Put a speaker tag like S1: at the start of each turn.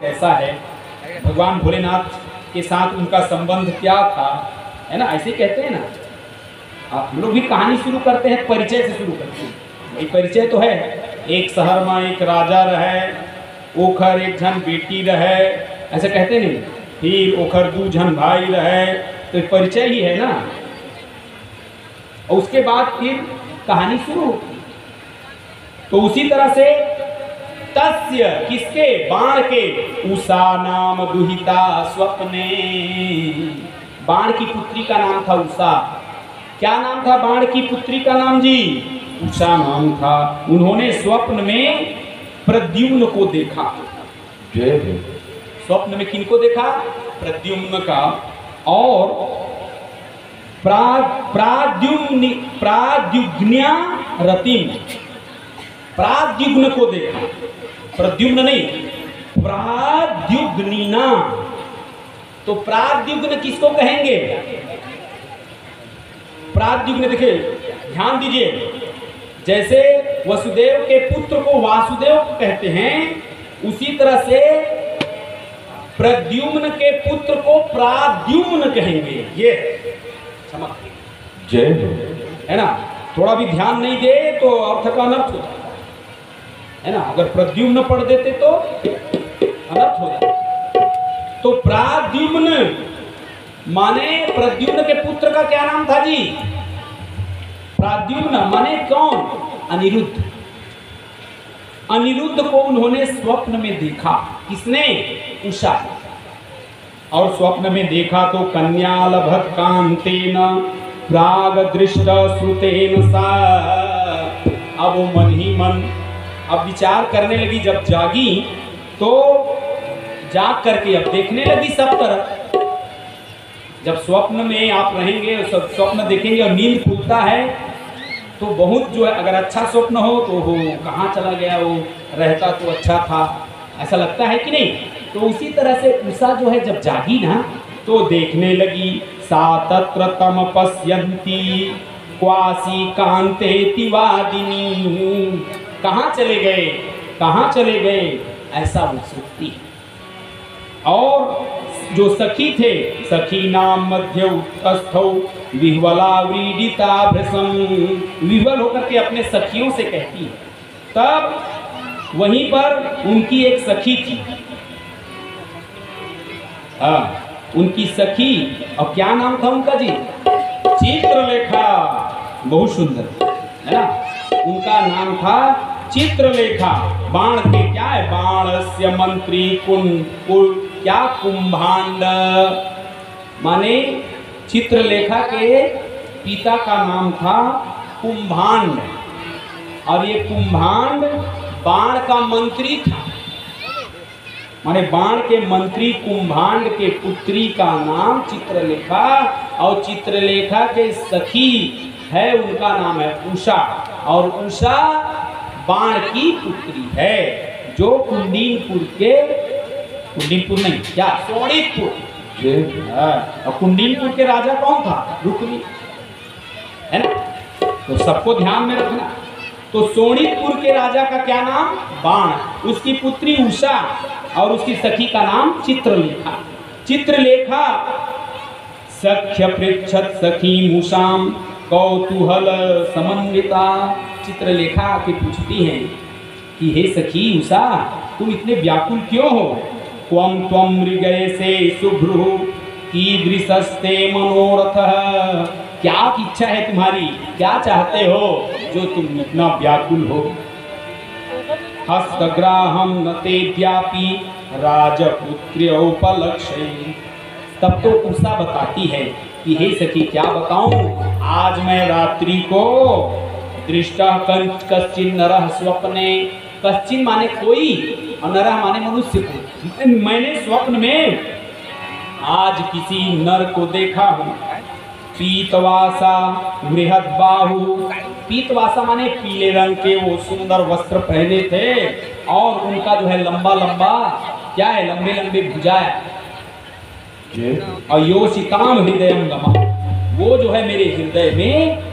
S1: कैसा है, भगवान भोलेनाथ के साथ उनका संबंध क्या था, है ना, ऐसे कहते हैं ना। हम लोग भी कहानी शुरू करते हैं परिचय से शुरू करते हैं। भाई परिचय तो है, एक शहर में एक राजा रहे, ओखर एक जन बेटी रहे, ऐसे कहते नहीं। फिर ओखर दू जन भाई रहे, तो परिचय ही है ना। और उसके बाद फिर कहानी शुरू होती। तो उसी तरह से तस्य, किसके, बाण के, उषा नाम दुहिता स्वप्ने, बाण की पुत्री का नाम था उषा। क्या नाम था बाण की पुत्री का नाम जी? उषा नाम था। उन्होंने स्वप्न में प्रद्युम्न को देखा। स्वप्न में किनको देखा? प्रद्युम्न का। और प्राद्युग्न्या रतिम, प्राद्युग्न को देखा, प्रद्युम्न नहीं, प्राद्युग्निना। तो प्राद्युग्न किसको कहेंगे? प्राद्युग्न, देखिए ध्यान दीजिए, जैसे वसुदेव के पुत्र को वासुदेव कहते हैं, उसी तरह से प्रद्युम्न के पुत्र को प्राद्युम्न कहेंगे। ये जय है ना। थोड़ा भी ध्यान नहीं दे तो अर्थ का अनर्थ हो जाता है ना। अगर प्रद्युम्न पढ़ देते तो अनर्थ हो जाता। तो प्राद्युम्न माने प्रद्युम्न के पुत्र का क्या नाम था जी? प्राद्युम्न माने कौन? अनिरुद्ध। अनिरुद्ध को उन्होंने स्वप्न में देखा। किसने? उषा। और स्वप्न में देखा तो कन्या लभत कांतेन प्राग दृष्ट श्रुतेन सा। अब वो मन ही मन अब विचार करने लगी। जब जागी तो जाग करके अब देखने लगी सब तरफ। जब स्वप्न में आप रहेंगे, सब स्वप्न देखेंगे और नींद खुलता है तो बहुत जो है, अगर अच्छा स्वप्न हो तो वो कहाँ चला गया, वो रहता तो अच्छा था, ऐसा लगता है कि नहीं। तो उसी तरह से उषा जो है जब जागी ना तो देखने लगी। सा तत्र तम पश्यन्ति क्वासी कांतेति वादिनी। कहाँ चले गए, कहाँ चले गए, ऐसा वो सोचती है। और जो सखी थे, सखी नाम मध्य उत्तस्थौ विह्वला व्रीडिता भृशं, विह्वल होकर के अपने सखियों से कहती है। तब वहीं पर उनकी एक सखी थी, उनकी सखी, और क्या नाम था उनका जी? चित्रलेखा। बहुत सुंदर है ना। उनका नाम था चित्रलेखा। बाण के क्या है? बाणस्य मंत्री क्या कुंभांड, माने चित्रलेखा के पिता का नाम था कुंभांड। और ये कुंभांड बाण का मंत्री था। माने बाण के मंत्री कुंभांड के पुत्री का नाम चित्रलेखा। और चित्रलेखा के सखी है, उनका नाम है उषा। और उषा बाण की पुत्री है, जो कुंडीनपुर के, कुंडीनपुर नहीं क्या, सोनितपुर। और कुंडीनपुर के राजा कौन था? रुक्मी, है ना। तो सबको ध्यान में रखना। तो सोनितपुर के राजा का क्या नाम? बाण। उसकी पुत्री उषा और उसकी सखी का नाम चित्रलेखा। चित्रलेखा सख्य पृच्छत सखी मुषाम कौतूहल समन्विता। चित्रलेखा के पूछती हैं कि हे सखी उषा, तुम इतने व्याकुल क्यों हो? क्वं त्वं मृगये से शुभ्रु कीदृशस्ते मनोरथः। क्या इच्छा है तुम्हारी, क्या चाहते हो जो तुम इतना व्याकुल हो? हस्तग्राहम न तेद्यापि राजपुत्र्य उपलक्ष्य। तब तो उषा बताती है कि हे सखी क्या बताऊं, आज मैं रात्रि को दृष्टा कश्चिन नरः स्वप्ने। कश्चिन माने कोई और नरः माने मनुष्य को। मैंने स्वप्न में आज किसी नर को देखा हूँ। पीतवासा बृहद बाहु। पीतवासा माने पीले रंग के वो सुंदर वस्त्र पहने थे और उनका जो है लंबा लंबा क्या है, लंबे लंबे भुजा है। और योषिताम हृदयंगमा, वो जो है मेरे हृदय में